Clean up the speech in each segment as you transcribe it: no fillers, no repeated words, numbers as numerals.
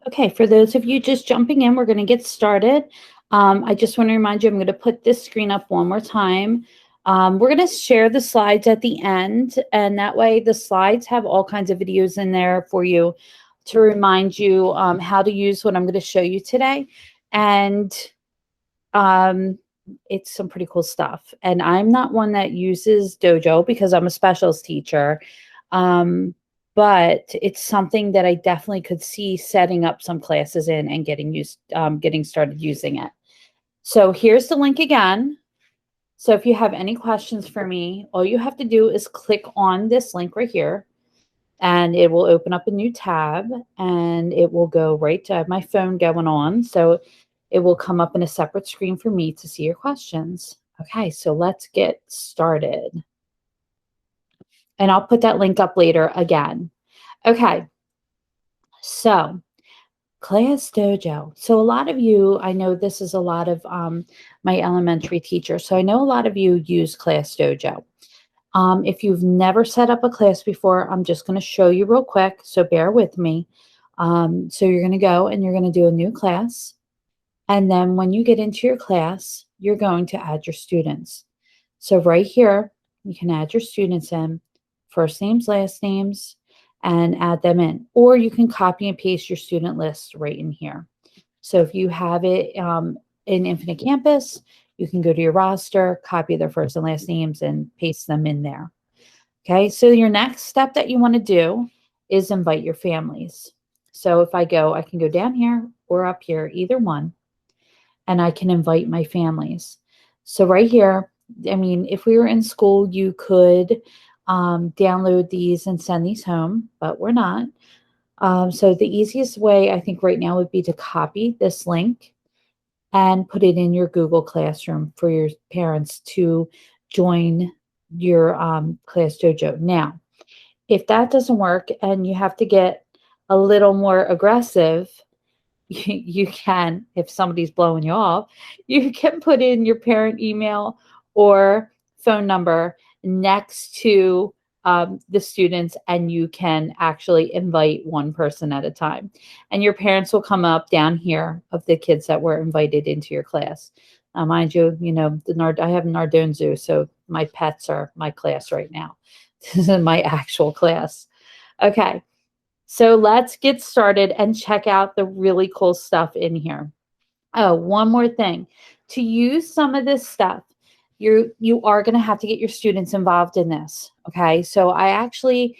Okay, for those of you just jumping in, we're going to get started. I just want to remind you, I'm going to put this screen up one more time. We're going to share the slides at the end, and that way the slides have all kinds of videos in there for you to remind you how to use what I'm going to show you today. And it's some pretty cool stuff. And I'm not one that uses Dojo because I'm a specials teacher. But it's something that I definitely could see setting up some classes in and getting started using it. So here's the link again. So if you have any questions for me, all you have to do is click on this link right here, and it will open up a new tab, and it will go right to, I have my phone going on, so it will come up in a separate screen for me to see your questions. Okay, so let's get started. And I'll put that link up later again. Okay, so Class Dojo. So a lot of you, I know this is a lot of my elementary teachers, so I know a lot of you use Class Dojo. If you've never set up a class before, I'm just going to show you real quick, so bear with me. So you're going to go and you're going to do a new class. And then when you get into your class, you're going to add your students. So right here, you can add your students in, first names, last names, and add them in. Or you can copy and paste your student list right in here. So if you have it in Infinite Campus, you can go to your roster, copy their first and last names, and paste them in there. Okay, so your next step that you want to do is invite your families. So if I can go down here or up here, either one, and I can invite my families. So right here, I mean, if we were in school, you could download these and send these home, but we're not. So the easiest way, I think right now, would be to copy this link and put it in your Google Classroom for your parents to join your Class Dojo. Now, if that doesn't work and you have to get a little more aggressive, you can, if somebody's blowing you off, you can put in your parent email or phone number next to the students, and you can actually invite one person at a time. And your parents will come up down here of the kids that were invited into your class. Mind you, I have Nardone Zoo, so my pets are my class right now. This is my actual class. Okay. So let's get started and check out the really cool stuff in here. Oh, one more thing. To use some of this stuff, you are going to have to get your students involved in this. Okay. So I actually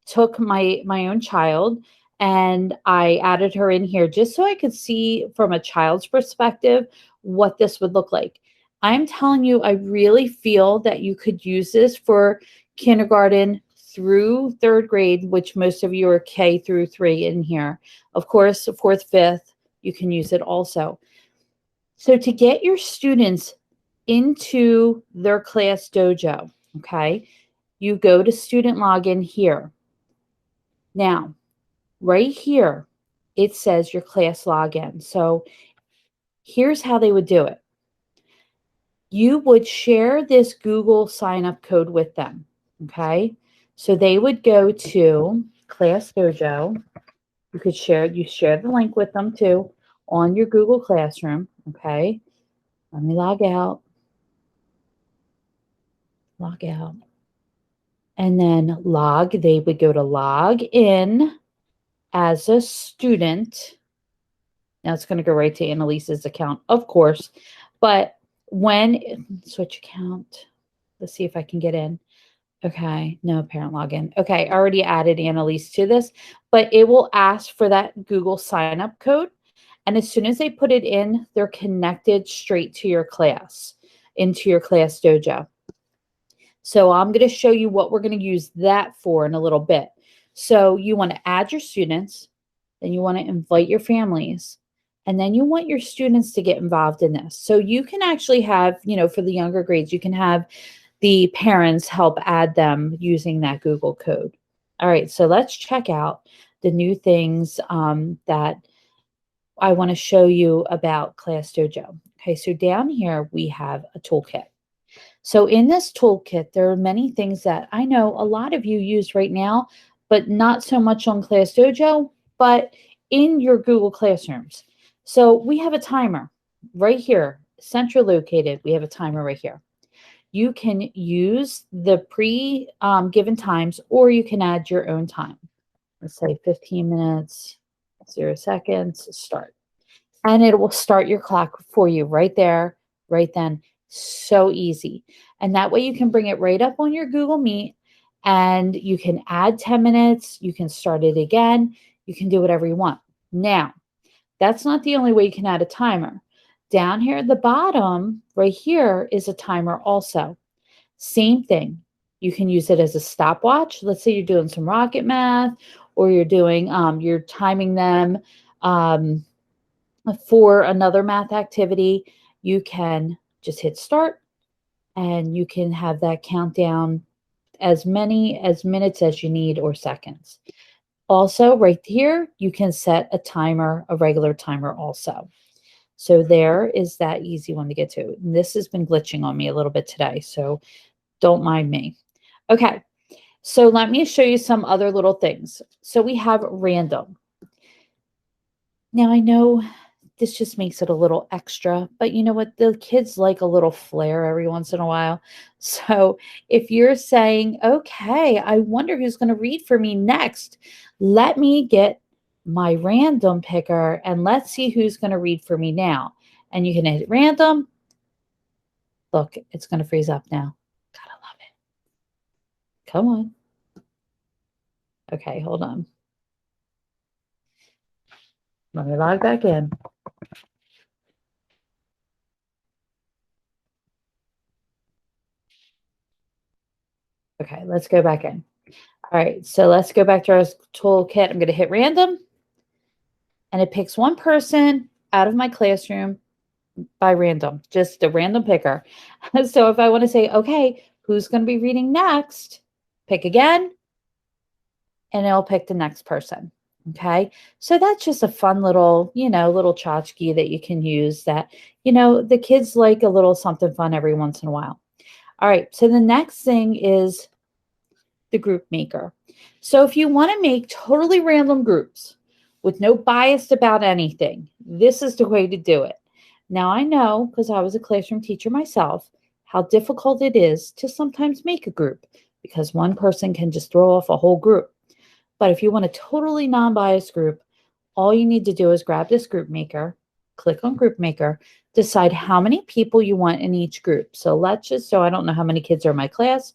took my own child and I added her in here just so I could see from a child's perspective what this would look like. I'm telling you, I really feel that you could use this for kindergarten through third grade, which most of you are K through 3 in here. Of course, fourth, fifth, you can use it also. So to get your students into their Class Dojo, okay, you go to student login here. Now, right here, it says your class login. So here's how they would do it. You would share this Google sign up code with them, okay? So they would go to Class Dojo. You share the link with them too on your Google Classroom, okay? Let me log out. And then they would go to log in as a student. Now it's going to go right to Annalise's account, of course. But switch account, let's see if I can get in. Okay, no parent login. Okay, I already added Annalise to this, but it will ask for that Google sign up code. And as soon as they put it in, they're connected straight to your class, into your Class Dojo. So I'm going to show you what we're going to use that for in a little bit. So you want to add your students, then you want to invite your families, and then you want your students to get involved in this. So you can actually have, for the younger grades, you can have the parents help add them using that Google code. All right, so let's check out the new things that I want to show you about Class Dojo. Okay, so down here we have a toolkit. So in this toolkit, there are many things that I know a lot of you use right now, but not so much on Class Dojo, but in your Google Classrooms. So we have a timer right here, central located. We have a timer right here. You can use the given times, or you can add your own time. Let's say 15 minutes, 0 seconds, start. And it will start your clock for you right there, right then. So easy. And that way you can bring it right up on your Google Meet, and you can add 10 minutes. You can start it again. You can do whatever you want. Now, that's not the only way you can add a timer. Down here at the bottom, right here, is a timer also. Same thing. You can use it as a stopwatch. Let's say you're doing some rocket math, or you're doing, you're timing them for another math activity. You can just hit start, and you can have that countdown as many as minutes as you need, or seconds. Also, right here, you can set a timer, a regular timer also. So there is that easy one to get to. And this has been glitching on me a little bit today, so don't mind me. Okay, so let me show you some other little things. So we have random. Now I know this just makes it a little extra, but you know what? The kids like a little flair every once in a while. So if you're saying, okay, I wonder who's going to read for me next, let me get my random picker and let's see who's going to read for me now. And you can hit random. Look, it's going to freeze up now. Gotta love it. Come on. Okay, hold on. Let me log back in. Okay, let's go back in. All right, so let's go back to our toolkit. I'm going to hit random, and it picks one person out of my classroom by random, just a random picker. So if I want to say, okay, who's going to be reading next, pick again, and it'll pick the next person. Okay, so that's just a fun little, little tchotchke that you can use that, the kids like a little something fun every once in a while. All right, so the next thing is the group maker. So if you want to make totally random groups with no bias about anything, this is the way to do it. Now I know, because I was a classroom teacher myself, how difficult it is to sometimes make a group, because one person can just throw off a whole group. But if you want a totally non-biased group, all you need to do is grab this group maker, click on group maker, decide how many people you want in each group. So I don't know how many kids are in my class,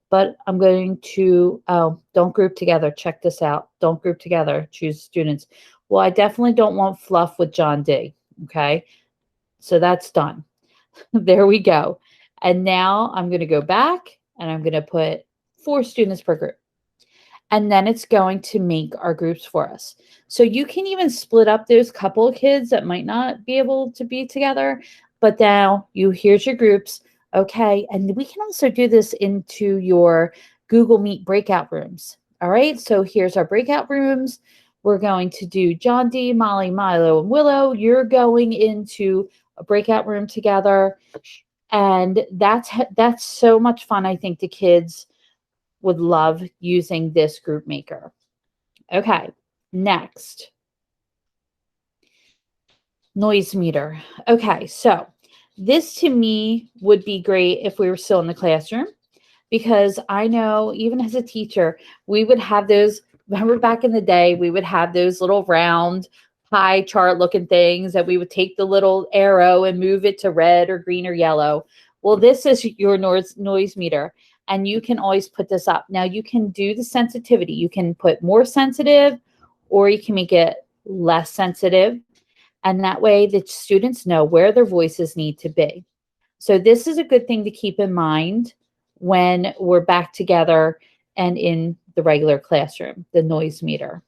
but I'm going to, don't group together. Check this out. Don't group together. Choose students. Well, I definitely don't want Fluff with John D. Okay. So that's done. There we go. And now I'm going to go back, and I'm going to put 4 students per group. And then it's going to make our groups for us. So you can even split up those couple of kids that might not be able to be together. But now here's your groups. Okay. And we can also do this into your Google Meet breakout rooms. All right. So here's our breakout rooms. We're going to do John D, Molly, Milo, and Willow. You're going into a breakout room together. And that's so much fun. I think the kids would love using this group maker. Okay, next. Noise meter. Okay, so this to me would be great if we were still in the classroom, because I know even as a teacher, we would have those, remember back in the day, we would have those little round pie chart looking things that we would take the little arrow and move it to red or green or yellow. Well, this is your noise meter. And you can always put this up. Now you can do the sensitivity. You can put more sensitive, or you can make it less sensitive. And that way the students know where their voices need to be. So this is a good thing to keep in mind when we're back together and in the regular classroom, the noise meter.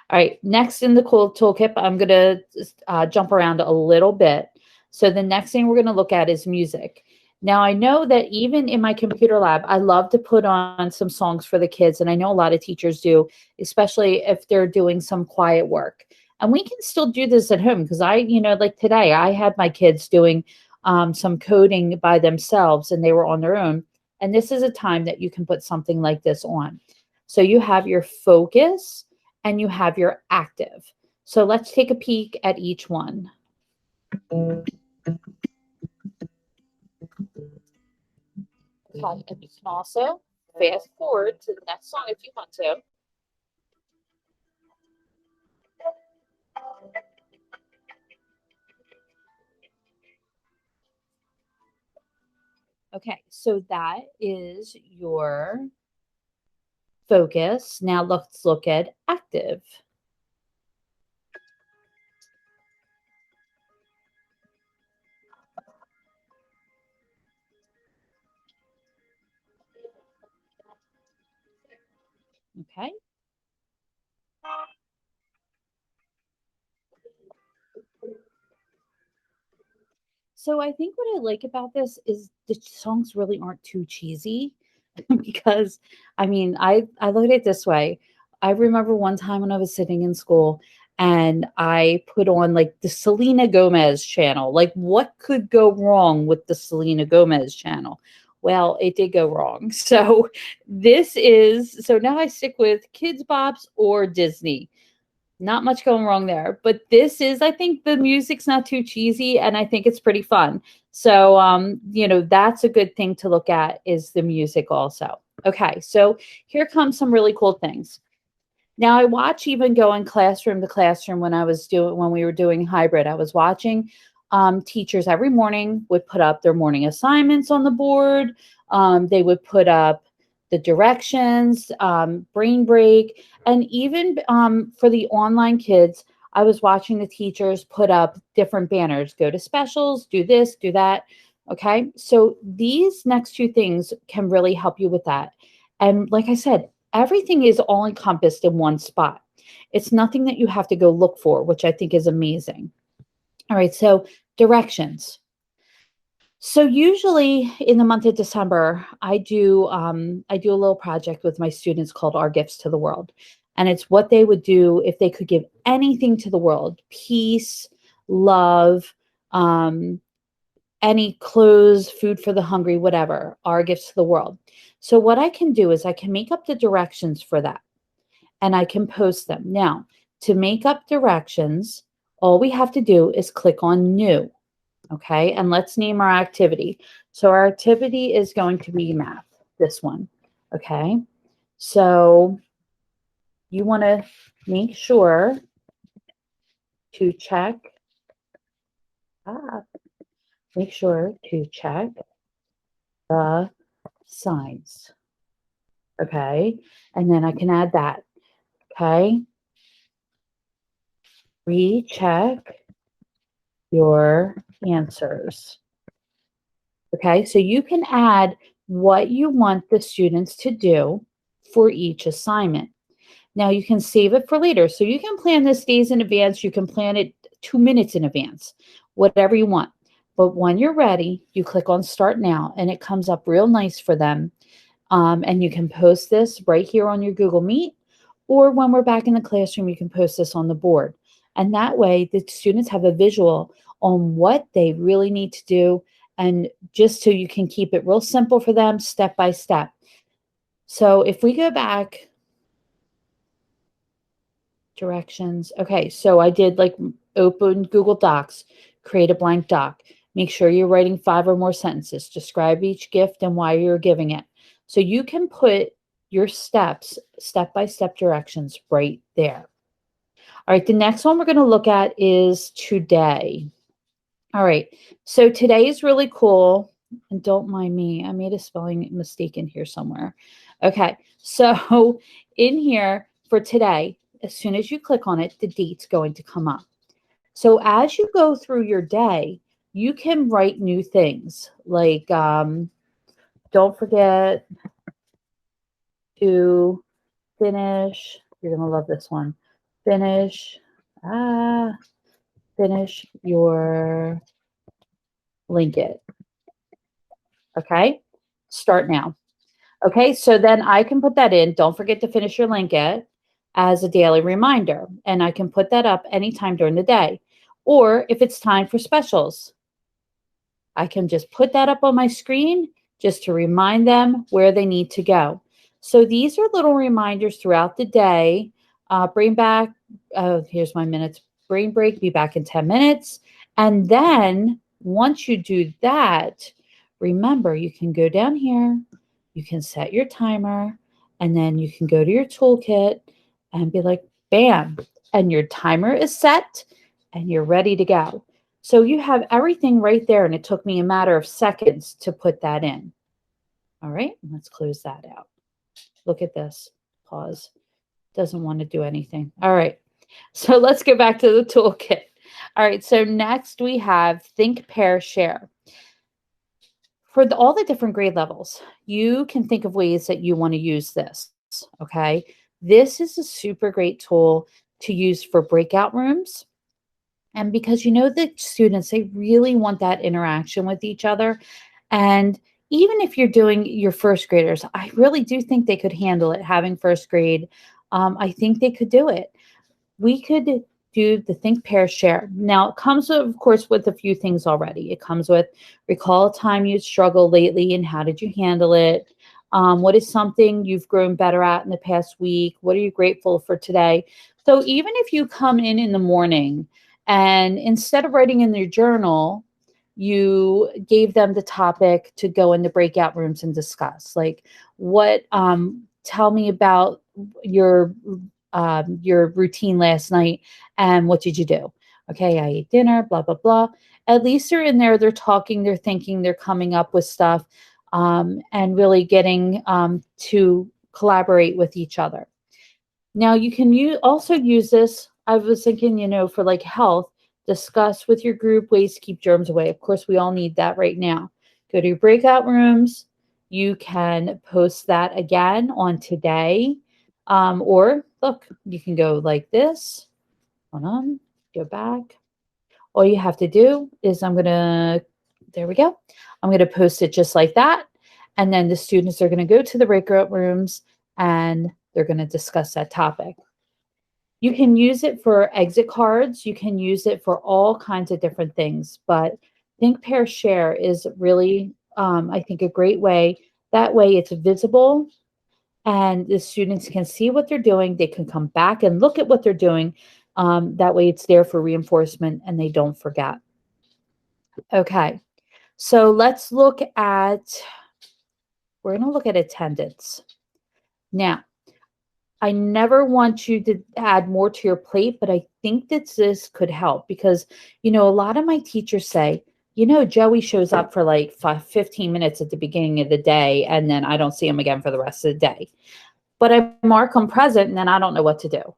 All right, next in the cool toolkit, I'm going to jump around a little bit. So the next thing we're going to look at is music. Now, I know that even in my computer lab, I love to put on some songs for the kids, and I know a lot of teachers do, especially if they're doing some quiet work. And we can still do this at home, because like today, I had my kids doing some coding by themselves, and they were on their own. And this is a time that you can put something like this on. So you have your focus, and you have your active. So let's take a peek at each one. Okay, and you can also fast forward to the next song if you want to. Okay, so that is your focus. Now let's look at active. Okay. So I think what I like about this is the songs really aren't too cheesy because I mean, I look at it this way. I remember one time when I was sitting in school and I put on like the Selena Gomez channel. Like what could go wrong with the Selena Gomez channel? Well, it did go wrong. So now I stick with Kids Bops or Disney. Not much going wrong there. But this is, I think the music's not too cheesy and I think it's pretty fun. So, that's a good thing to look at is the music also. Okay, so here comes some really cool things. Now I watch even going classroom to classroom when we were doing hybrid. I was watching teachers every morning would put up their morning assignments on the board. They would put up the directions, brain break, and even for the online kids, I was watching the teachers put up different banners, go to specials, do this, do that. Okay, so these next two things can really help you with that. And like I said, everything is all encompassed in one spot. It's nothing that you have to go look for, which I think is amazing. All right, so directions. So usually in the month of December, I do a little project with my students called Our Gifts to the World. And it's what they would do if they could give anything to the world, peace, love, um, any clothes, food for the hungry, whatever, our gifts to the world. So what I can do is I can make up the directions for that and I can post them. Now, to make up directions, all we have to do is click on new. Okay, and let's name our activity. So our activity is going to be math, this one. Okay, so you want to make sure to check, ah, make sure to check the signs. Okay, and then I can add that. Okay, recheck your answers. Okay, so you can add what you want the students to do for each assignment. Now you can save it for later. So you can plan this days in advance. You can plan it 2 minutes in advance, whatever you want. But when you're ready, you click on Start Now, and it comes up real nice for them. And you can post this right here on your Google Meet, or when we're back in the classroom, you can post this on the board. And that way, the students have a visual on what they really need to do, and just so you can keep it real simple for them, step by step. So if we go back, directions. Okay, so I did like open Google Docs, create a blank doc. Make sure you're writing 5 or more sentences. Describe each gift and why you're giving it. So you can put your steps, step-by-step directions right there. All right, the next one we're going to look at is today. All right, so today is really cool. And don't mind me, I made a spelling mistake in here somewhere. Okay, so in here for today, as soon as you click on it, the date's going to come up. So as you go through your day, you can write new things like don't forget to finish. You're going to love this one. Finish your blanket. Okay, start now. Okay, so then I can put that in. Don't forget to finish your blanket as a daily reminder. And I can put that up anytime during the day. Or if it's time for specials, I can just put that up on my screen just to remind them where they need to go. So these are little reminders throughout the day Brain back. Oh, here's my minutes. Brain break. Be back in 10 minutes. And then once you do that, remember you can go down here. You can set your timer. And then you can go to your toolkit and be like, bam. And your timer is set and you're ready to go. So you have everything right there. And it took me a matter of seconds to put that in. All right. Let's close that out. Look at this. Pause. Doesn't want to do anything. All right. So let's go back to the toolkit. All right. So next we have think, pair, share. For all the different grade levels, you can think of ways that you want to use this. Okay. This is a super great tool to use for breakout rooms. And because you know the students, they really want that interaction with each other. And even if you're doing your first graders, I really do think they could handle it having first grade. I think they could do it. We could do the think, pair, share. Now, it comes, of course, with a few things already. It comes with recall a time you struggled lately and how did you handle it? What is something you've grown better at in the past week? What are you grateful for today? So even if you come in the morning and instead of writing in your journal, you gave them the topic to go in the breakout rooms and discuss. Like, tell me about your routine last night and what did you do? Okay, I ate dinner, blah, blah, blah. At least they're in there, they're talking, they're thinking, they're coming up with stuff and really getting to collaborate with each other. Now you can also use this. I was thinking, for like health, discuss with your group ways to keep germs away. Of course, we all need that right now. Go to your breakout rooms. You can post that again on today. Or look, you can go like this. Hold on, go back. All you have to do is there we go. I'm going to post it just like that. And then the students are going to go to the breakout rooms and they're going to discuss that topic. You can use it for exit cards. You can use it for all kinds of different things. But think, pair, share is really, I think, a great way. That way it's visible and the students can see what they're doing. They can come back and look at what they're doing. That way it's there for reinforcement and they don't forget. Okay, so we're going to look at attendance. Now, I never want you to add more to your plate, but I think that this could help because, a lot of my teachers say, Joey shows up for like 15 minutes at the beginning of the day, and then I don't see him again for the rest of the day. But I mark him present, and then I don't know what to do.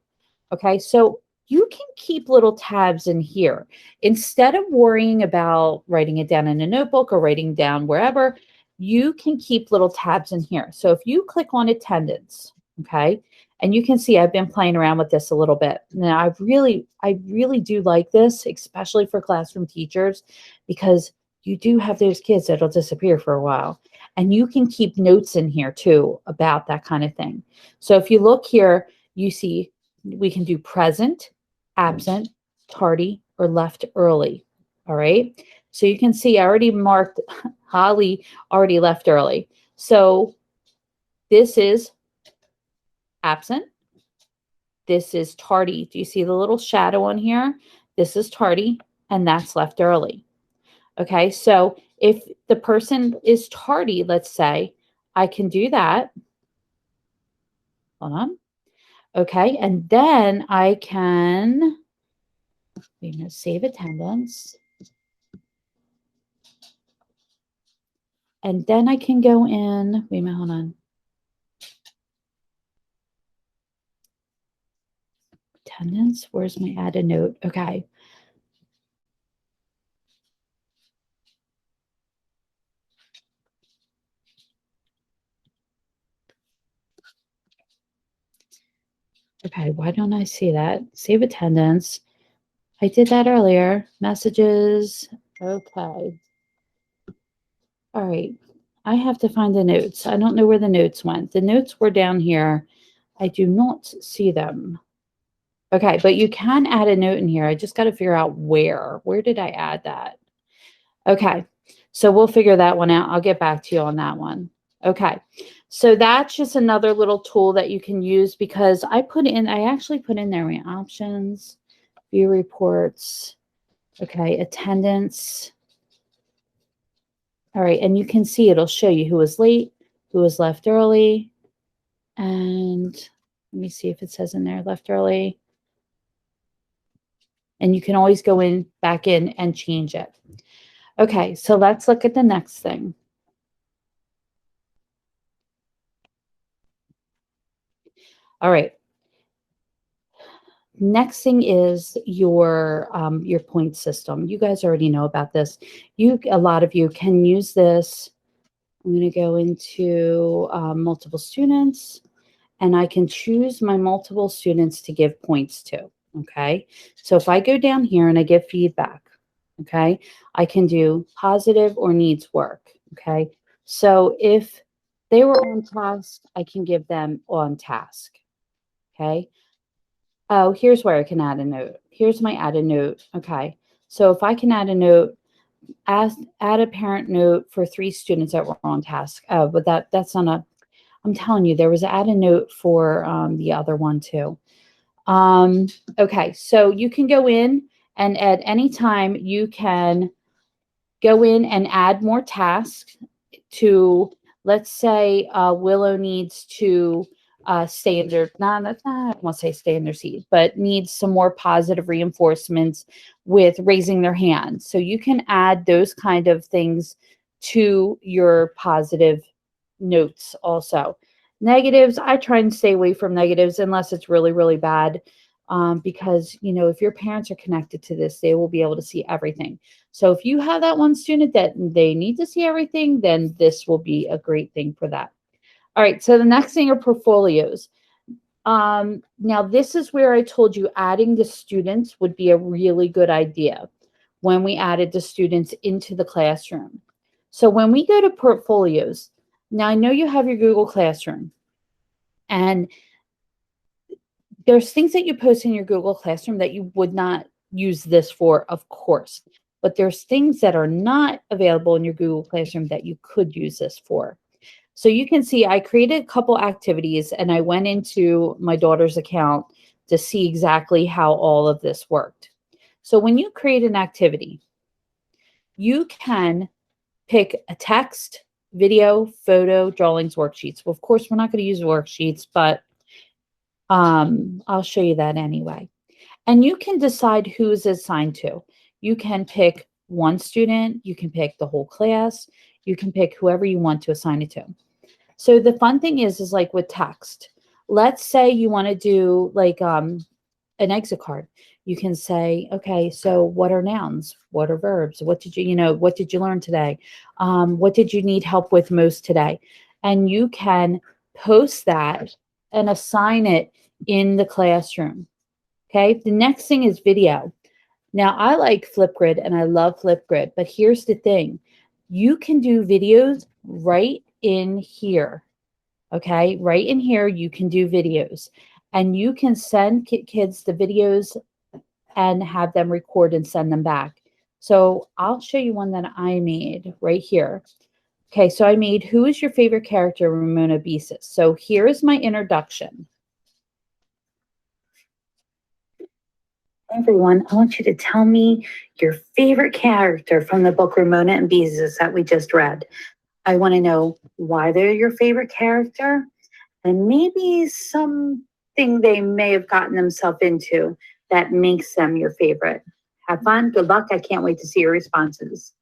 Okay, so you can keep little tabs in here. Instead of worrying about writing it down in a notebook or writing down wherever, you can keep little tabs in here. So if you click on attendance, okay, and you can see I've been playing around with this a little bit. Now, I really do like this, especially for classroom teachers, because you do have those kids that'll disappear for a while. And you can keep notes in here too about that kind of thing. So if you look here, you see we can do present, absent, tardy, or left early. All right. So you can see I already marked Holly already left early. So this is absent. This is tardy. Do you see the little shadow on here? This is tardy, and that's left early. Okay, so if the person is tardy, let's say, I can do that. Hold on. Okay, and then I can save attendance. And then I can go in, wait a minute, hold on. Attendance, where's my add a note? Okay. Okay, why don't I see that? Save attendance. I did that earlier. Messages. Okay. All right. I have to find the notes. I don't know where the notes went. The notes were down here. I do not see them. Okay, but you can add a note in here. I just got to figure out where. Where did I add that? Okay, so we'll figure that one out. I'll get back to you on that one. Okay, so that's just another little tool that you can use because I actually put in there my options, view reports, okay, attendance. All right, and you can see it'll show you who was late, who was left early, and let me see if it says in there left early. And you can always go back in and change it. Okay, so let's look at the next thing. All right. Next thing is your point system. You guys already know about this. A lot of you can use this. I'm going to go into multiple students, and I can choose my multiple students to give points to. Okay, so if I go down here and I give feedback, okay, I can do positive or needs work. Okay, so if they were on task, I can give them on task. Okay. Oh, here's where I can add a note. Here's my add a note. Okay. So if I can add a note, add a parent note for 3 students that were on task. Oh, but that's not a, I'm telling you, there was add a note for the other one too. Okay. So you can go in and at any time you can go in and add more tasks to, let's say Willow needs to stay in their, I don't want to say stay in their seat, but needs some more positive reinforcements with raising their hand. So you can add those kind of things to your positive notes also. Negatives, I try and stay away from negatives unless it's really, really bad. Because, you know, if your parents are connected to this, they will be able to see everything. So if you have that one student that they need to see everything, then this will be a great thing for that. All right, so the next thing are portfolios. Now, this is where I told you adding the students would be a really good idea when we added the students into the classroom. So when we go to portfolios, now I know you have your Google Classroom, and there's things that you post in your Google Classroom that you would not use this for, of course, but there's things that are not available in your Google Classroom that you could use this for. So you can see I created a couple activities and I went into my daughter's account to see exactly how all of this worked. So when you create an activity, you can pick a text, video, photo, drawings, worksheets. Well, of course, we're not going to use worksheets, but I'll show you that anyway. And you can decide who's assigned to. You can pick one student, you can pick the whole class, you can pick whoever you want to assign it to. So the fun thing is like with text, let's say you want to do like an exit card. You can say, okay, so what are nouns? What are verbs? What did what did you learn today? What did you need help with most today? And you can post that and assign it in the classroom. Okay. The next thing is video. Now I like Flipgrid and I love Flipgrid, but here's the thing. You can do videos right in here. Okay. Right in here, you can do videos and you can send kids the videos and have them record and send them back. So I'll show you one that I made right here. Okay. So I made, who is your favorite character, Ramona Beesis? So here is my introduction. Everyone, I want you to tell me your favorite character from the book Ramona and Beezus that we just read. I want to know why they're your favorite character and maybe something they may have gotten themselves into that makes them your favorite. Have fun. Good luck. I can't wait to see your responses.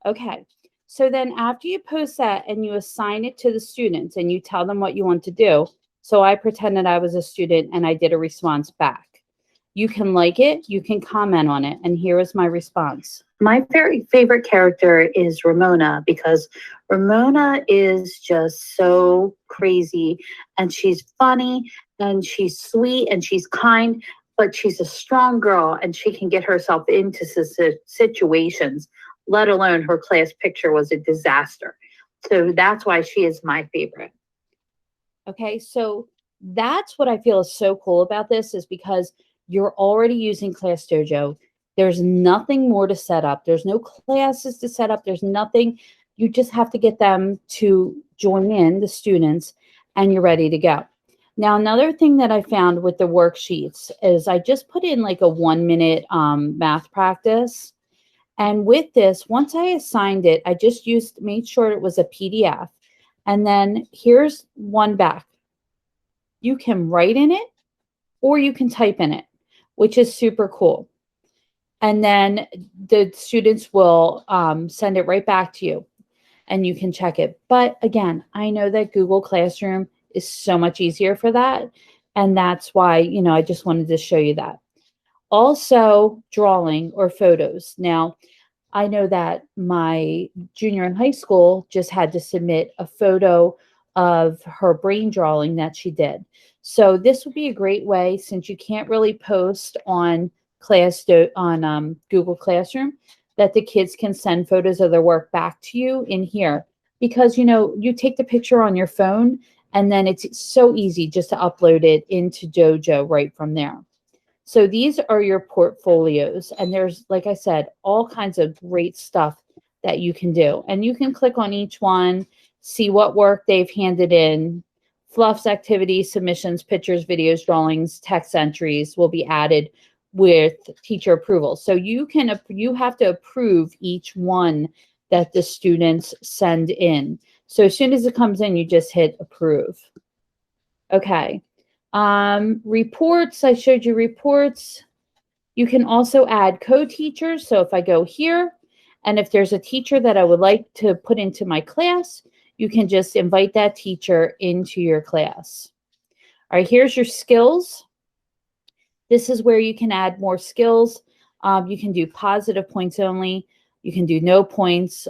Okay. So then after you post that and you assign it to the students and you tell them what you want to do. So I pretended I was a student and I did a response back. You can like it, you can comment on it, and here is my response. My very favorite character is Ramona because Ramona is just so crazy and she's funny and she's sweet and she's kind, but she's a strong girl and she can get herself into situations, let alone her class picture was a disaster. So that's why she is my favorite. Okay, so that's what I feel is so cool about this is because you're already using Class Dojo. There's nothing more to set up. There's no classes to set up. There's nothing. You just have to get them to join in the students, and you're ready to go. Now, another thing that I found with the worksheets is I just put in like a 1-minute math practice. And with this, once I assigned it, I just made sure it was a PDF. And then here's one back. You can write in it or you can type in it, which is super cool. And then the students will send it right back to you and you can check it. But again, I know that Google Classroom is so much easier for that. And that's why, I just wanted to show you that. Also, drawing or photos. Now, I know that my junior in high school just had to submit a photo of her brain drawing that she did. So this would be a great way, since you can't really post on Google Classroom, that the kids can send photos of their work back to you in here. Because, you take the picture on your phone, and then it's so easy just to upload it into Dojo right from there. So these are your portfolios, and there's, like I said, all kinds of great stuff that you can do. And you can click on each one, see what work they've handed in. Fluffs, activities, submissions, pictures, videos, drawings, text entries will be added with teacher approval. So you have to approve each one that the students send in. So as soon as it comes in, you just hit approve. Okay. Reports, I showed you reports. You can also add co-teachers. So if I go here, and if there's a teacher that I would like to put into my class, you can just invite that teacher into your class. All right, here's your skills. This is where you can add more skills. You can do positive points only. You can do no points.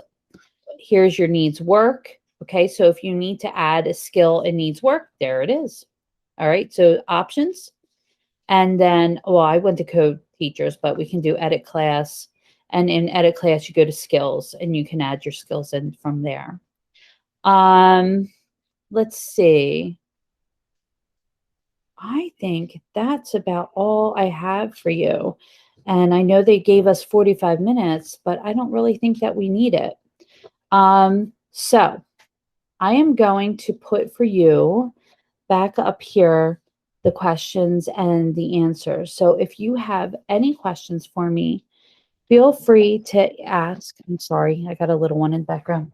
Here's your needs work. Okay, so if you need to add a skill and needs work, there it is. All right, so options. And then, well, I went to code teachers, but we can do edit class. And in edit class, you go to skills and you can add your skills in from there. Let's see. I think that's about all I have for you. And I know they gave us 45 minutes, but I don't really think that we need it. So I am going to put for you back up here the questions and the answers. So if you have any questions for me, feel free to ask. I'm sorry, I got a little one in the background.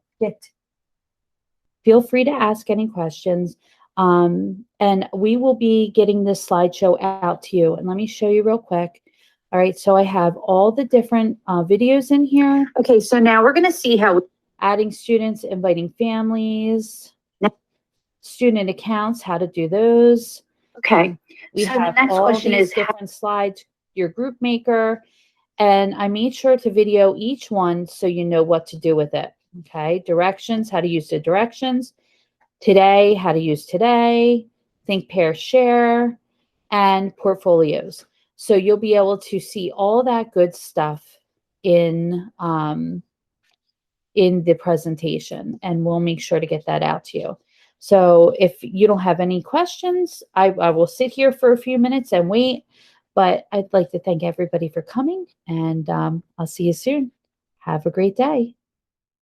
Feel free to ask any questions. And we will be getting this slideshow out to you. And let me show you real quick. All right, so I have all the different videos in here. Okay, so now we're going to see how adding students, inviting families, student accounts, how to do those. Okay, we so have the next all question these is different slides, your group maker, and I made sure to video each one so you know what to do with it. Okay, directions, how to use the directions. Today, how to use today. Think, pair, share, and portfolios. So you'll be able to see all that good stuff in the presentation, and we'll make sure to get that out to you. So if you don't have any questions, I will sit here for a few minutes and wait, but I'd like to thank everybody for coming, and I'll see you soon. Have a great day.